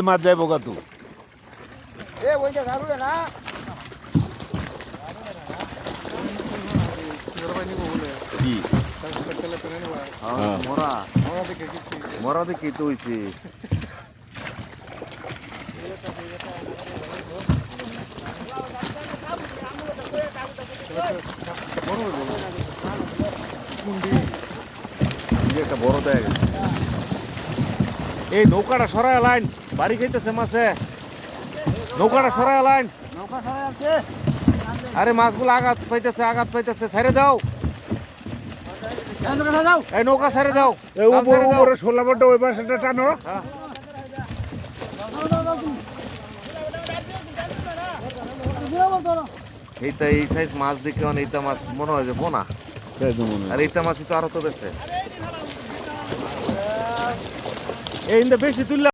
মাছ যাইব কত কি মরা দেখি তো হয়েছে একটা বড় দেয় এই নৌকাটা সরায় লাইন বাড়ি খাইতেছে মাছে নৌকাটা সরায় লাইন আরে মাছগুলো আঘাত পাইতেছে ছেড়ে দাও এই নৌকা ছেড়ে দাও ষোলা বড্ড ওই পাশে টানো এইটা এই সাইজ মাছ দেখে এইটা মাছ মনে হয় যে বোনা আর এইটা মাছই তো আরো তো বেশি এই বেশি তুললে